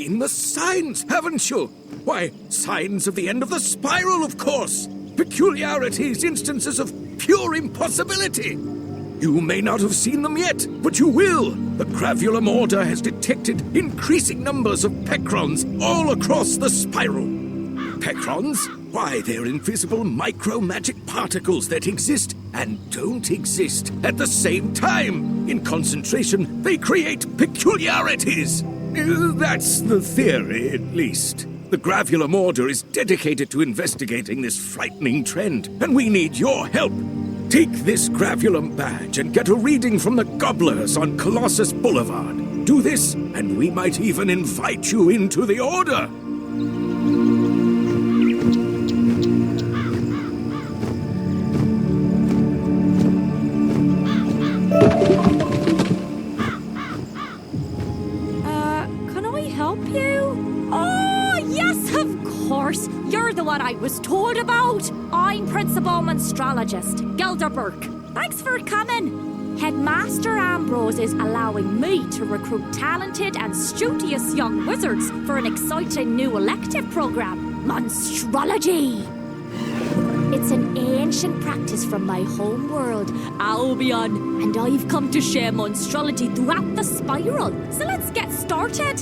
seen the signs, haven't you? Why, signs of the end of the spiral, of course. Peculiarities, instances of pure impossibility. You may not have seen them yet, but you will. The Gravulum Order has detected increasing numbers of Pecrons all across the spiral. Pecrons? Why, they're invisible micro-magic particles that exist and don't exist at the same time. In concentration, they create peculiarities. That's the theory, at least. The Gravulum Order is dedicated to investigating this frightening trend, and we need your help. Take this Gravulum badge and get a reading from the Gobblers on Colossus Boulevard. Do this, and we might even invite you into the Order. Can I help you? Oh, yes, of course. You're the one I was told about. I'm Principal Monstrologist, Gilder Burke. Thanks for coming. Headmaster Ambrose is allowing me to recruit talented and studious young wizards for an exciting new elective program, Monstrology. It's an ancient practice from my home world, Albion, and I've come to share Monstrology throughout the spiral. So let's get started.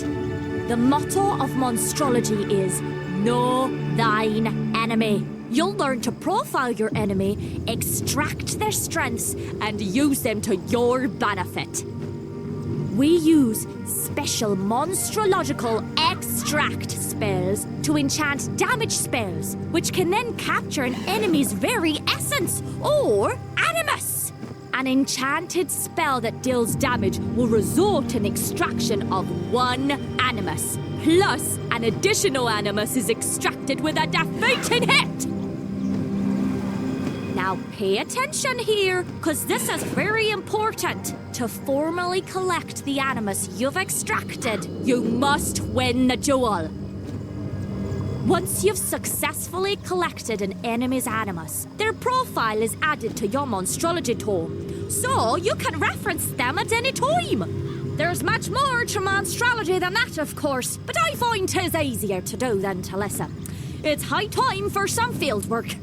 The motto of Monstrology is Know Thine Enemy. You'll learn to profile your enemy, extract their strengths, and use them to your benefit. We use special monstrological extract spells to enchant damage spells, which can then capture an enemy's very essence, or animus. An enchanted spell that deals damage will result in extraction of one animus, plus an additional animus is extracted with a defeating hit. Now pay attention here, because this is very important. To formally collect the animus you've extracted, you must win the duel. Once you've successfully collected an enemy's animus, their profile is added to your Monstrology tome, so you can reference them at any time. There's much more to Monstrology than that, of course, but I find 'tis easier to do than to listen. It's high time for some field work.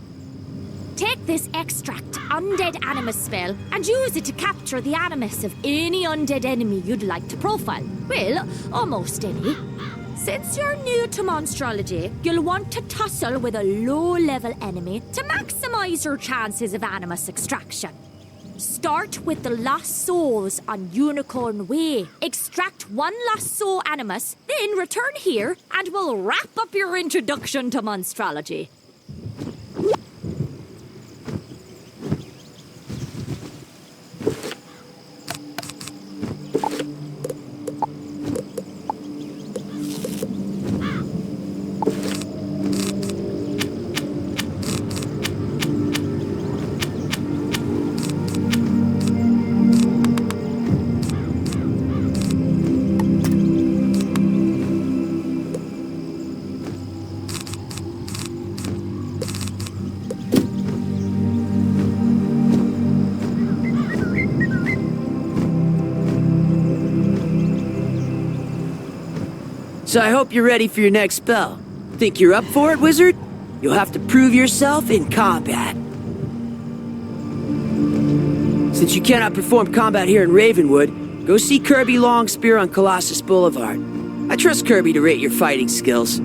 Take this extract undead animus spell and use it to capture the animus of any undead enemy you'd like to profile. Well, almost any. Since you're new to Monstrology, you'll want to tussle with a low-level enemy to maximize your chances of animus extraction. Start with the Lost Souls on Unicorn Way. Extract one Lost Soul animus, then return here, and we'll wrap up your introduction to Monstrology. So I hope you're ready for your next spell. Think you're up for it, wizard? You'll have to prove yourself in combat. Since you cannot perform combat here in Ravenwood, go see Kirby Longspear on Colossus Boulevard. I trust Kirby to rate your fighting skills.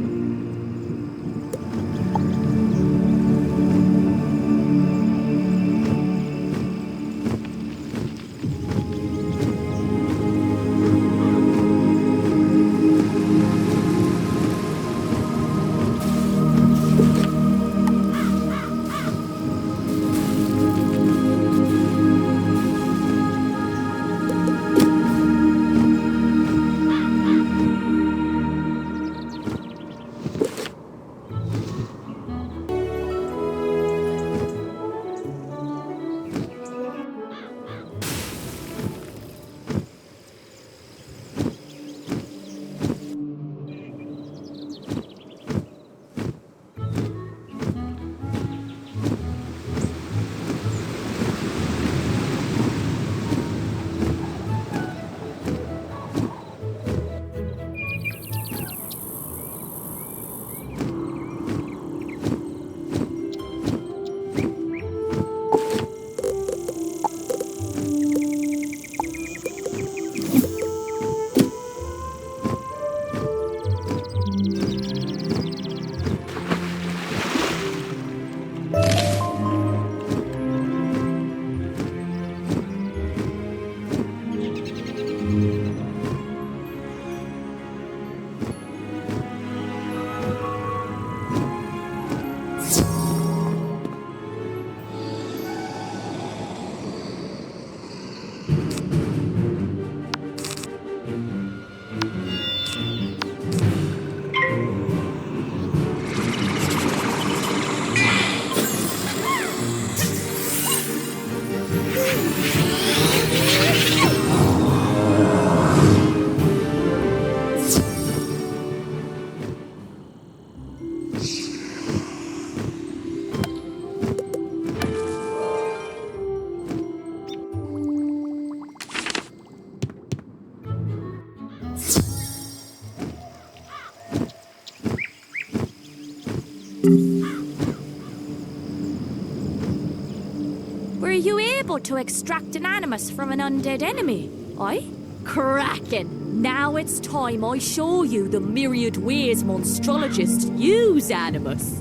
you able to extract an animus from an undead enemy? Aye? Crackin'! Now it's time I show you the myriad ways monstrologists use animus.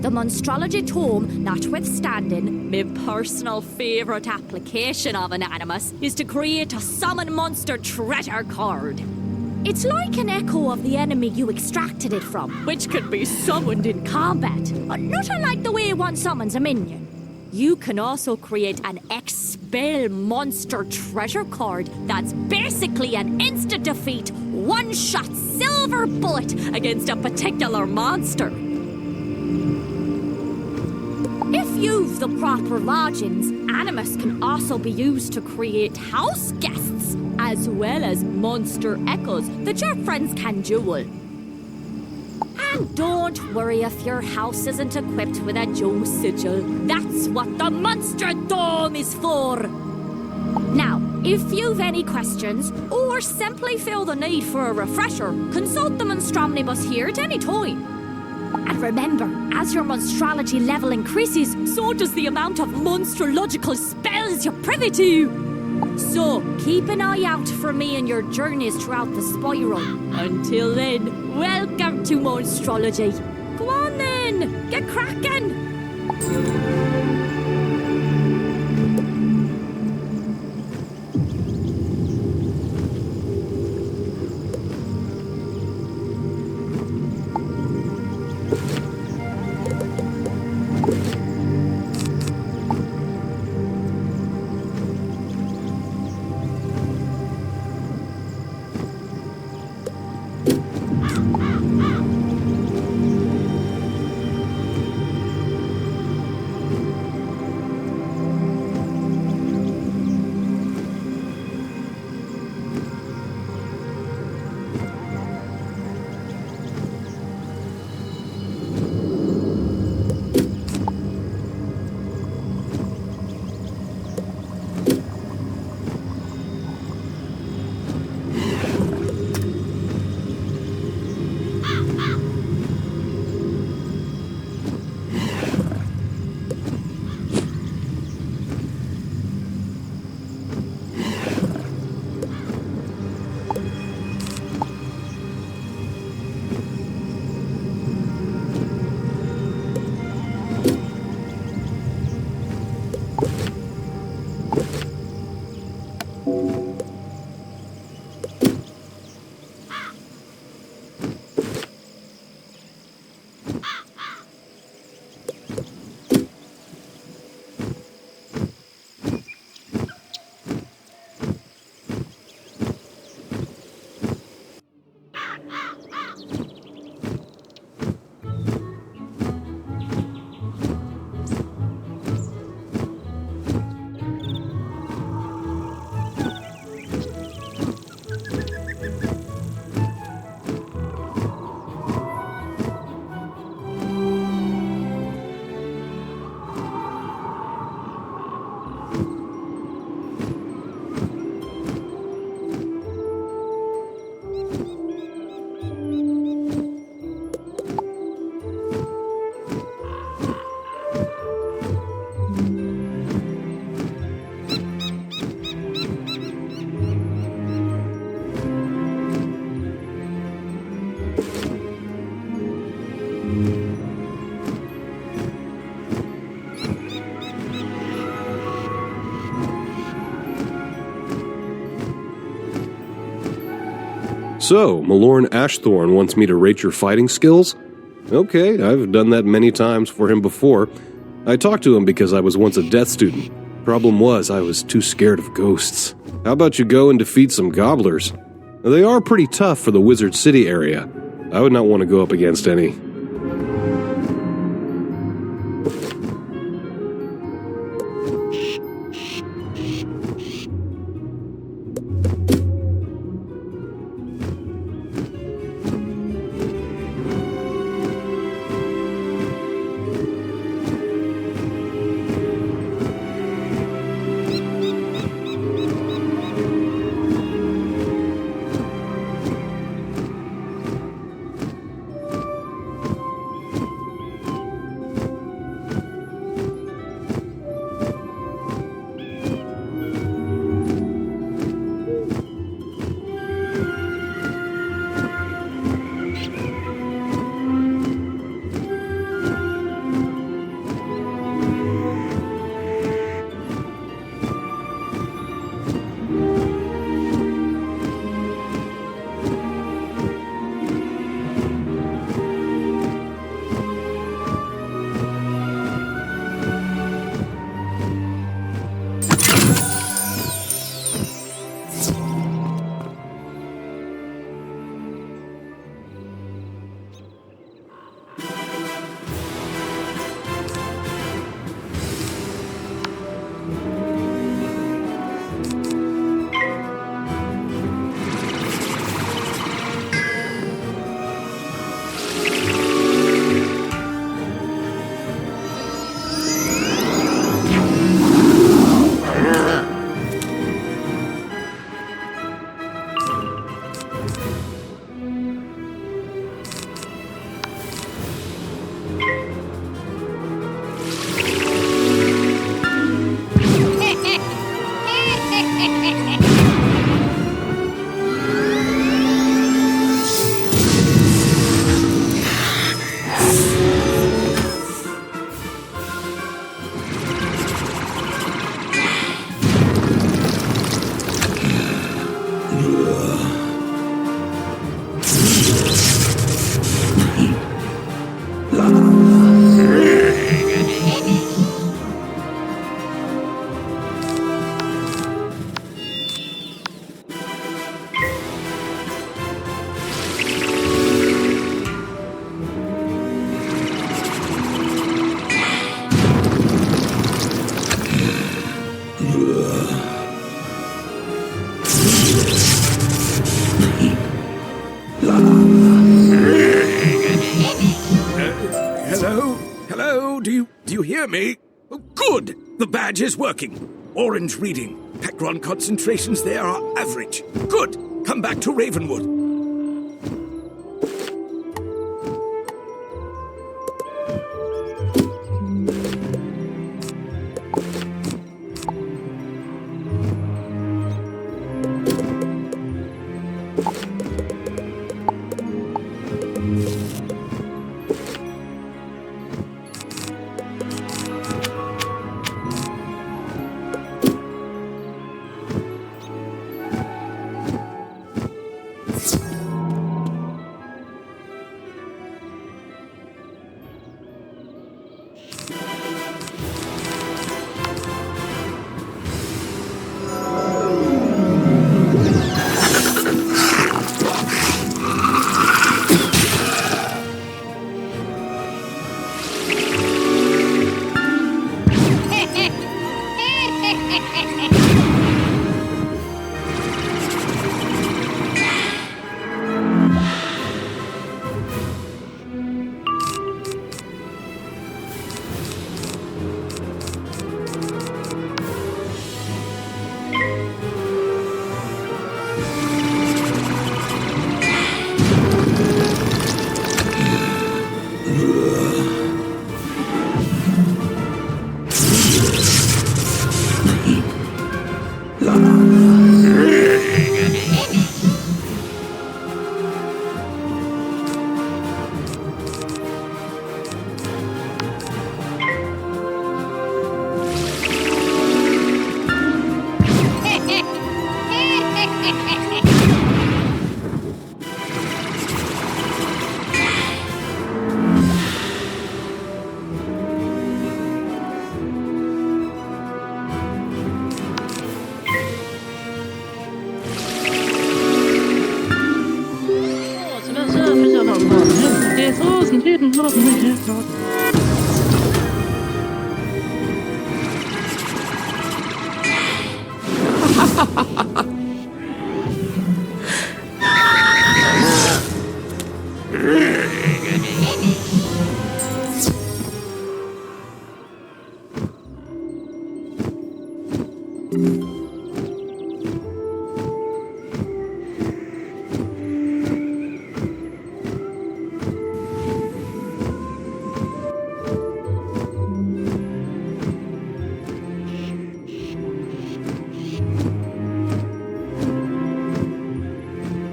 The Monstrology tome, notwithstanding, my personal favourite application of an animus is to create a summon monster treasure card. It's like an echo of the enemy you extracted it from, which could be summoned in combat, not unlike the way one summons a minion. You can also create an expel monster treasure card that's basically an instant defeat, one-shot silver bullet against a particular monster. If you've the proper lodgings, animus can also be used to create house guests, as well as monster echoes that your friends can duel. And don't worry if your house isn't equipped with a Joe sigil. That's what the Monster Dome is for. Now, if you've any questions, or simply feel the need for a refresher, consult the Monstromnibus here at any time. And remember, as your monstrology level increases, so does the amount of monstrological spells you're privy to. So, keep an eye out for me in your journeys throughout the spiral. Until then, welcome to Monstrology. Go on then, get cracking! So, Malorn Ashthorn wants me to rate your fighting skills? Okay, I've done that many times for him before. I talked to him because I was once a death student. Problem was, I was too scared of ghosts. How about you go and defeat some gobblers? They are pretty tough for the Wizard City area. I would not want to go up against any. Do you hear me? Oh, good! The badge is working. Orange reading. Pecron concentrations there are average. Good! Come back to Ravenwood.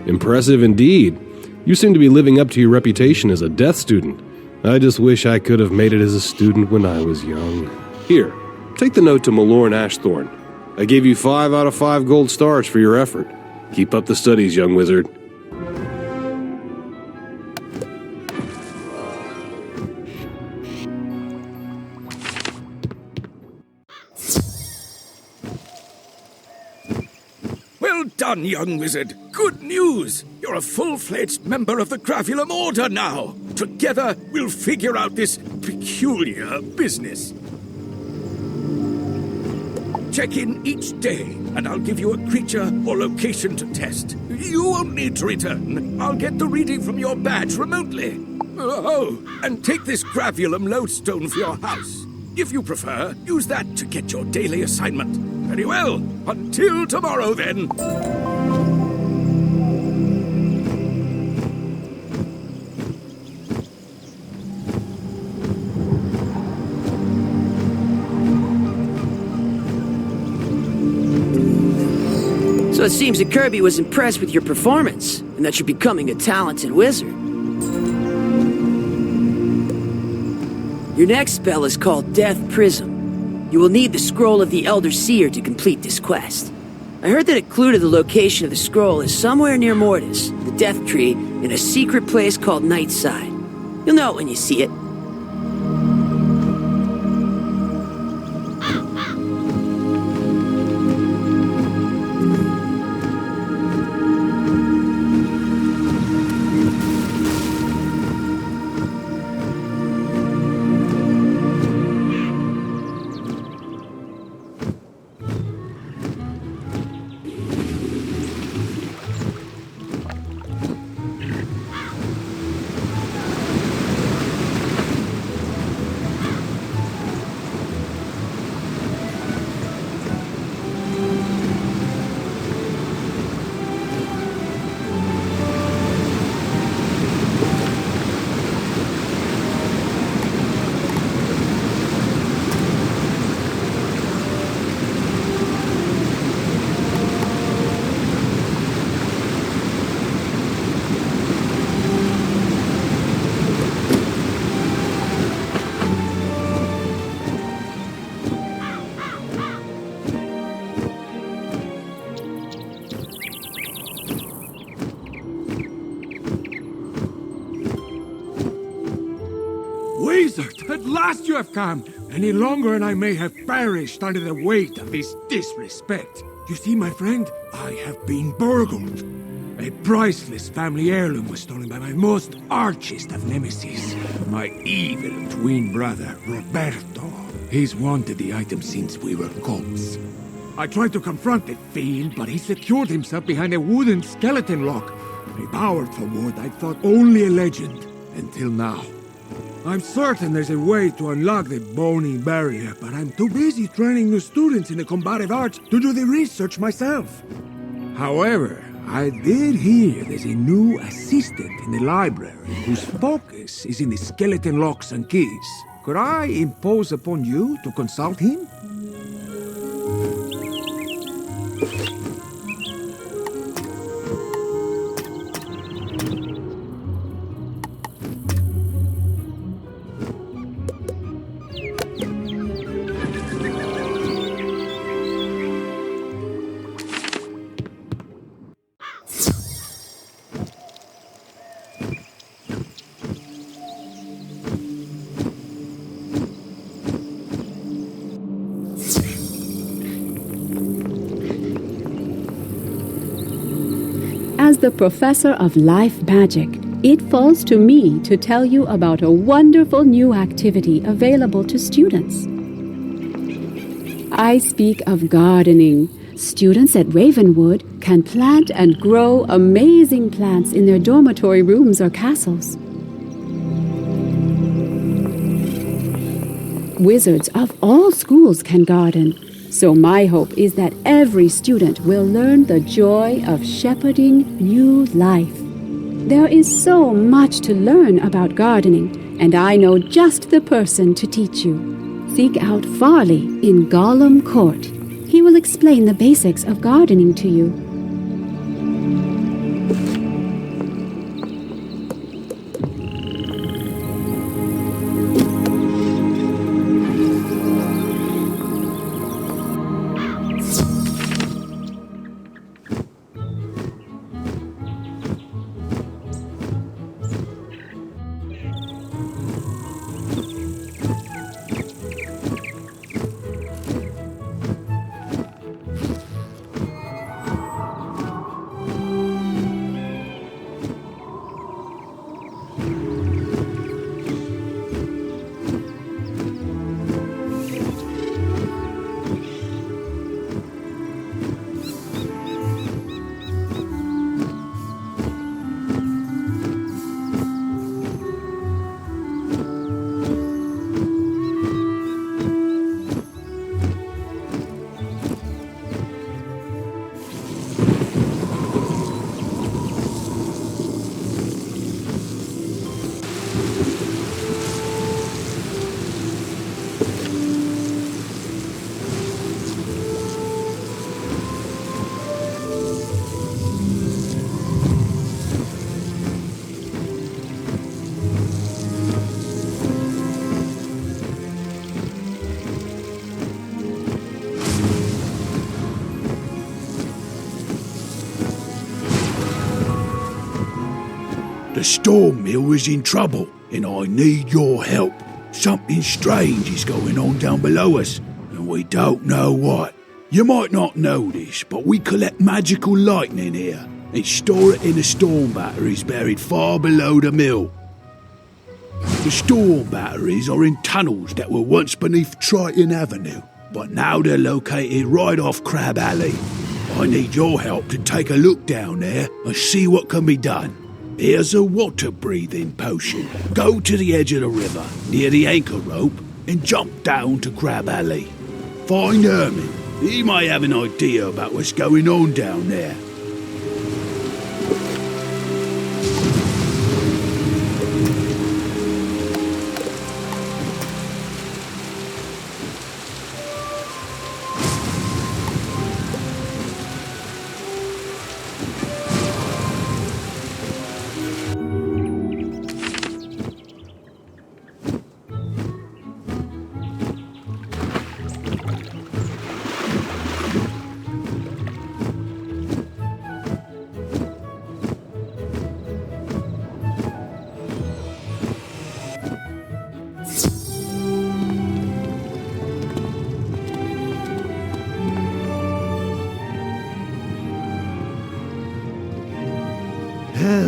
Impressive indeed. You seem to be living up to your reputation as a death student. I just wish I could have made it as a student when I was young. Here, take the note to Malorn Ashthorn. I gave you 5 out of 5 gold stars for your effort. Keep up the studies, young wizard. Well done, young wizard. Good news! You're a full-fledged member of the Gravulum Order now. Together, we'll figure out this peculiar business. Check in each day, and I'll give you a creature or location to test. You won't need to return. I'll get the reading from your badge remotely. Oh, and take this Gravulum lodestone for your house. If you prefer, use that to get your daily assignment. Very well. Until tomorrow, then. So it seems that Kirby was impressed with your performance, and that you're becoming a talented wizard. Your next spell is called Death Prism. You will need the Scroll of the Elder Seer to complete this quest. I heard that a clue to the location of the scroll is somewhere near Mortis, the Death Tree, in a secret place called Nightside. You'll know it when you see it. last you have come. Any longer and I may have perished under the weight of this disrespect. You see, my friend, I have been burgled. A priceless family heirloom was stolen by my most archest of nemesis, my evil twin brother, Roberto. He's wanted the item since we were colts. I tried to confront the fiend, but he secured himself behind a wooden skeleton lock. A powerful ward I thought only a legend, until now. I'm certain there's a way to unlock the bony barrier, but I'm too busy training new students in the combative arts to do the research myself. However, I did hear there's a new assistant in the library whose focus is in the skeleton locks and keys. Could I impose upon you to consult him? As the professor of life magic, it falls to me to tell you about a wonderful new activity available to students. I speak of gardening. Students at Ravenwood can plant and grow amazing plants in their dormitory rooms or castles. Wizards of all schools can garden. So my hope is that every student will learn the joy of shepherding new life. There is so much to learn about gardening, and I know just the person to teach you. Seek out Farley in Gollum Court. He will explain the basics of gardening to you. The storm mill is in trouble, and I need your help. Something strange is going on down below us, and we don't know what. You might not know this, but we collect magical lightning here and store it in the storm batteries buried far below the mill. The storm batteries are in tunnels that were once beneath Triton Avenue, but now they're located right off Crab Alley. I need your help to take a look down there and see what can be done. Here's a water-breathing potion. Go to the edge of the river, near the anchor rope, and jump down to Crab Alley. Find Herman. He might have an idea about what's going on down there.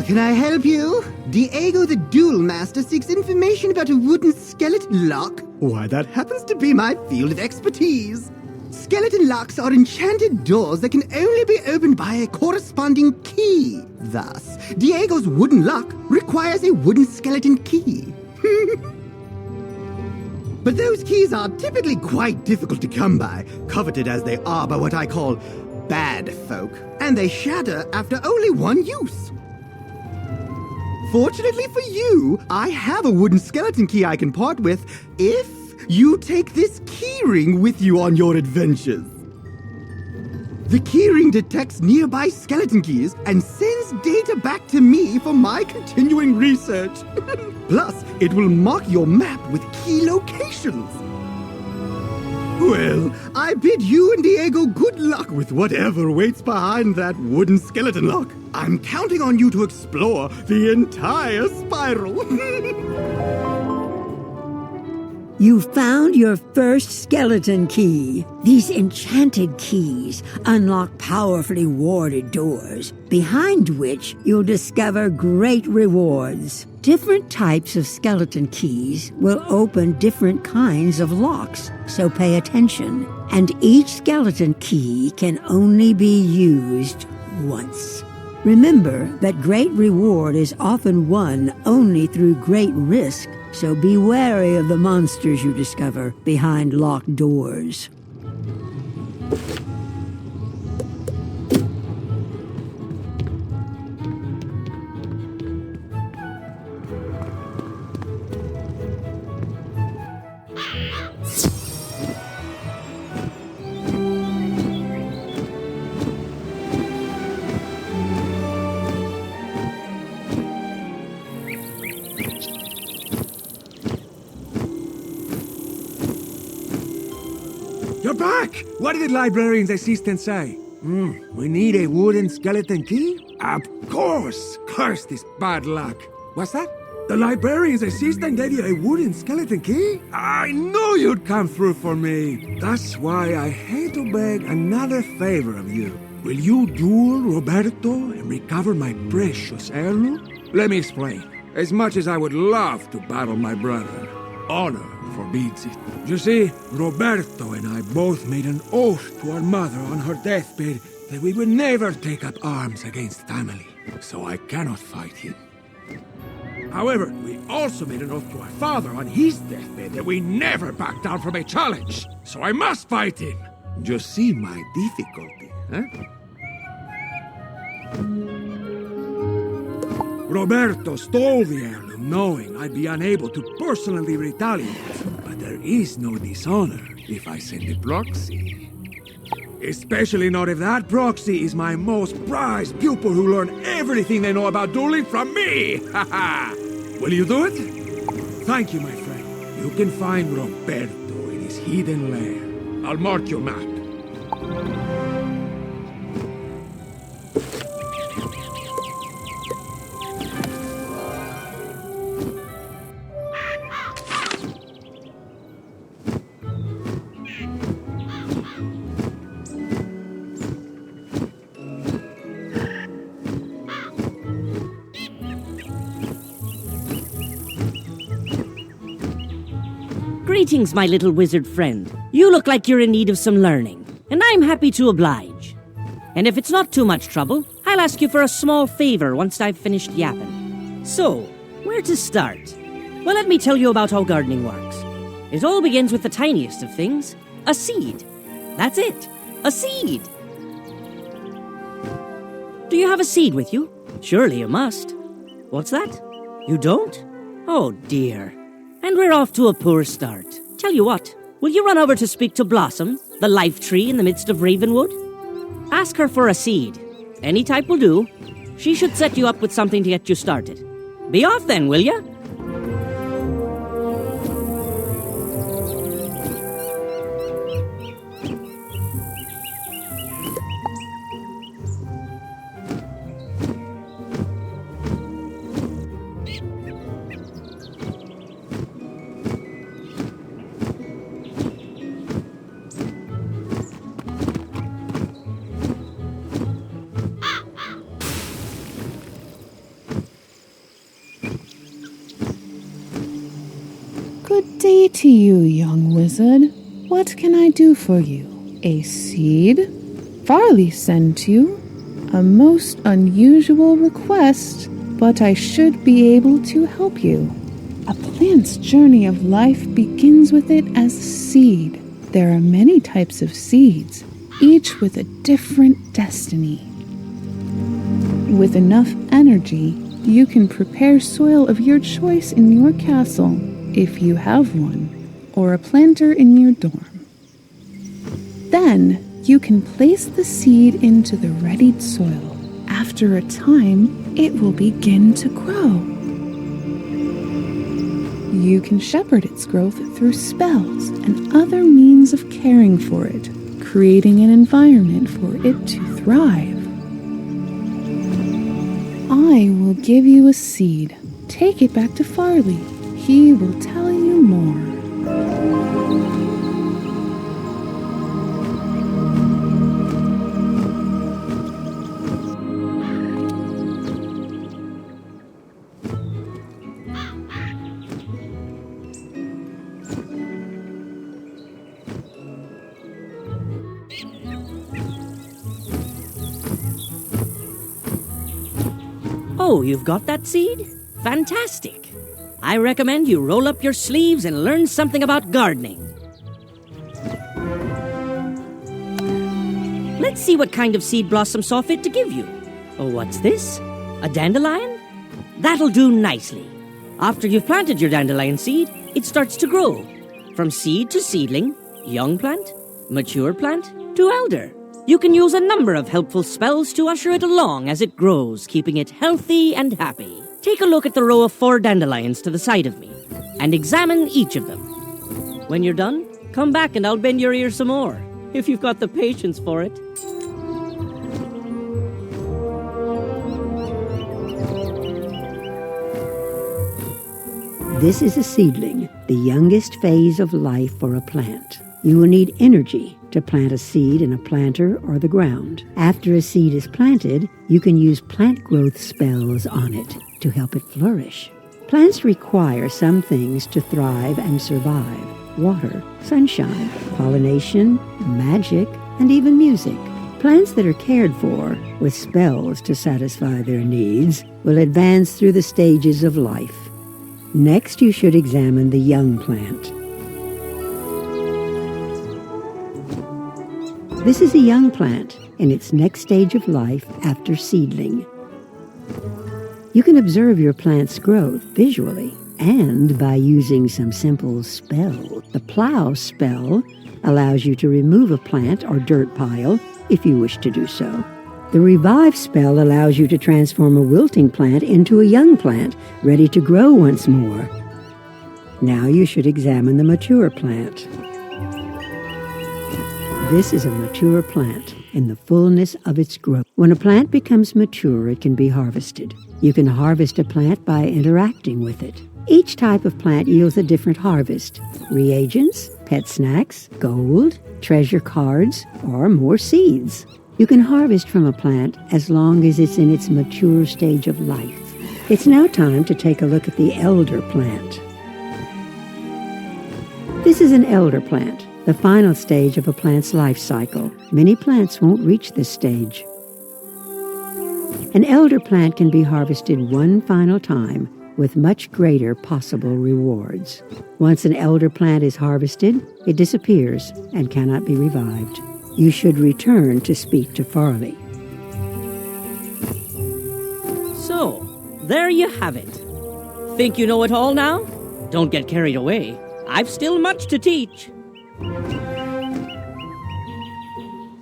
can I help you? Diego the Duel Master seeks information about a wooden skeleton lock. Why, that happens to be my field of expertise. Skeleton locks are enchanted doors that can only be opened by a corresponding key. Thus, Diego's wooden lock requires a wooden skeleton key. But those keys are typically quite difficult to come by, coveted as they are by what I call bad folk, and they shatter after only one use. Fortunately for you, I have a wooden skeleton key I can part with if you take this keyring with you on your adventures. The keyring detects nearby skeleton keys and sends data back to me for my continuing research. Plus, it will mark your map with key locations. Well, I bid you and Diego good luck with whatever waits behind that wooden skeleton lock. I'm counting on you to explore the entire spiral. You found your first skeleton key. These enchanted keys unlock powerfully warded doors, behind which you'll discover great rewards. Different types of skeleton keys will open different kinds of locks, so pay attention. And each skeleton key can only be used once. Remember that great reward is often won only through great risk, so be wary of the monsters you discover behind locked doors. You're back! What did the librarian's assistant say? We need a wooden skeleton key? Of course! Curse this bad luck. What's that? The librarian's assistant gave you a wooden skeleton key? I knew you'd come through for me. That's why I hate to beg another favor of you. Will you duel Roberto and recover my precious heirloom? Let me explain. As much as I would love to battle my brother, honor forbids it. You see, Roberto and I both made an oath to our mother on her deathbed that we would never take up arms against family, so I cannot fight him. However, we also made an oath to our father on his deathbed that we never back down from a challenge, so I must fight him. You see my difficulty, huh? Roberto stole the heirloom knowing I'd be unable to personally retaliate, but there is no dishonor if I send a proxy. Especially not if that proxy is my most prized pupil who learned everything they know about dueling from me! Haha! Will you do it? Thank you, my friend. You can find Roberto in his hidden lair. I'll mark your map. Greetings, my little wizard friend. You look like you're in need of some learning, and I'm happy to oblige. And if it's not too much trouble, I'll ask you for a small favor once I've finished yapping. So, where to start? Well, let me tell you about how gardening works. It all begins with the tiniest of things, a seed. That's it, a seed. Do you have a seed with you? Surely you must. What's that? You don't? Oh dear. And we're off to a poor start. Tell you what, will you run over to speak to Blossom, the life tree in the midst of Ravenwood? Ask her for a seed. Any type will do. She should set you up with something to get you started. Be off then, will ya? to you, young wizard. What can I do for you? A seed? Farley sent you? A most unusual request, but I should be able to help you. A plant's journey of life begins with it as a seed. There are many types of seeds, each with a different destiny. With enough energy, you can prepare soil of your choice in your castle, if you have one, or a planter in your dorm. Then, you can place the seed into the readied soil. After a time, it will begin to grow. You can shepherd its growth through spells and other means of caring for it, creating an environment for it to thrive. I will give you a seed. Take it back to Farley. He will tell you more. Oh, you've got that seed? Fantastic! I recommend you roll up your sleeves and learn something about gardening. Let's see what kind of seed blossom saw fit to give you. Oh, what's this? A dandelion? That'll do nicely. After you've planted your dandelion seed, it starts to grow. From seed to seedling, young plant, mature plant, to elder. You can use a number of helpful spells to usher it along as it grows, keeping it healthy and happy. Take a look at the row of 4 dandelions to the side of me, and examine each of them. When you're done, come back and I'll bend your ear some more, if you've got the patience for it. This is a seedling, the youngest phase of life for a plant. You will need energy to plant a seed in a planter or the ground. After a seed is planted, you can use plant growth spells on it to help it flourish. Plants require some things to thrive and survive: water, sunshine, pollination, magic, and even music. Plants that are cared for with spells to satisfy their needs will advance through the stages of life. Next, you should examine the young plant. This is a young plant in its next stage of life after seedling. You can observe your plant's growth visually and by using some simple spells. The plow spell allows you to remove a plant or dirt pile if you wish to do so. The revive spell allows you to transform a wilting plant into a young plant, ready to grow once more. Now you should examine the mature plant. This is a mature plant in the fullness of its growth. When a plant becomes mature, it can be harvested. You can harvest a plant by interacting with it. Each type of plant yields a different harvest: reagents, pet snacks, gold, treasure cards, or more seeds. You can harvest from a plant as long as it's in its mature stage of life. It's now time to take a look at the elder plant. This is an elder plant, the final stage of a plant's life cycle. Many plants won't reach this stage. An elder plant can be harvested one final time with much greater possible rewards. Once an elder plant is harvested, it disappears and cannot be revived. You should return to speak to Farley. So, there you have it. Think you know it all now? Don't get carried away. I've still much to teach.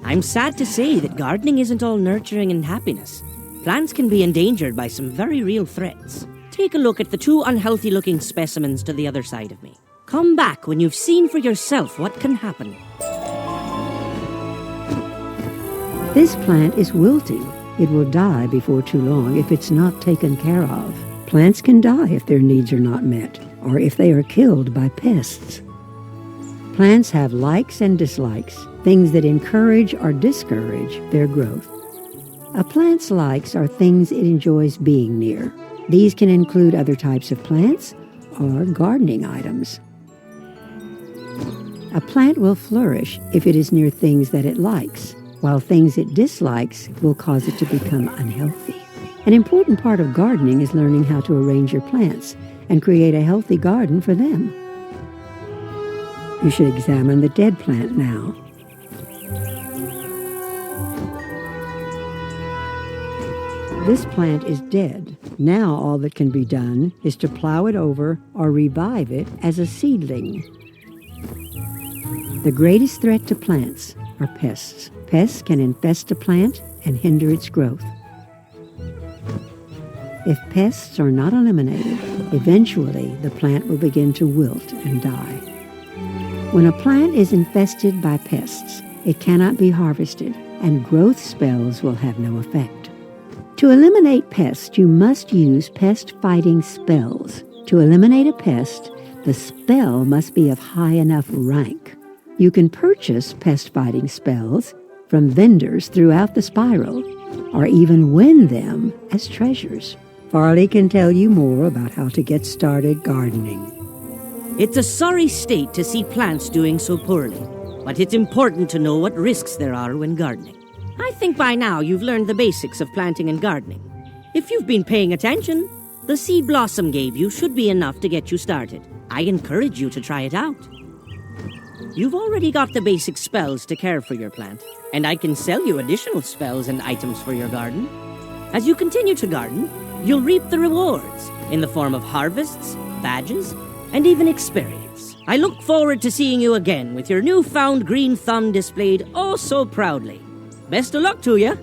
I'm sad to say that gardening isn't all nurturing and happiness. Plants can be endangered by some very real threats. Take a look at the 2 unhealthy-looking specimens to the other side of me. Come back when you've seen for yourself what can happen. This plant is wilting. It will die before too long if it's not taken care of. Plants can die if their needs are not met, or if they are killed by pests. Plants have likes and dislikes, things that encourage or discourage their growth. A plant's likes are things it enjoys being near. These can include other types of plants or gardening items. A plant will flourish if it is near things that it likes, while things it dislikes will cause it to become unhealthy. An important part of gardening is learning how to arrange your plants and create a healthy garden for them. You should examine the dead plant now. This plant is dead. Now all that can be done is to plow it over or revive it as a seedling. The greatest threat to plants are pests. Pests can infest a plant and hinder its growth. If pests are not eliminated, eventually the plant will begin to wilt and die. When a plant is infested by pests, it cannot be harvested, and growth spells will have no effect. To eliminate pests, you must use pest-fighting spells. To eliminate a pest, the spell must be of high enough rank. You can purchase pest-fighting spells from vendors throughout the spiral, or even win them as treasures. Farley can tell you more about how to get started gardening. It's a sorry state to see plants doing so poorly, but it's important to know what risks there are when gardening. I think by now you've learned the basics of planting and gardening. If you've been paying attention, the seed Blossom gave you should be enough to get you started. I encourage you to try it out. You've already got the basic spells to care for your plant, and I can sell you additional spells and items for your garden. As you continue to garden, you'll reap the rewards in the form of harvests, badges, and even experience. I look forward to seeing you again with your newfound green thumb displayed oh so proudly. Best of luck to you.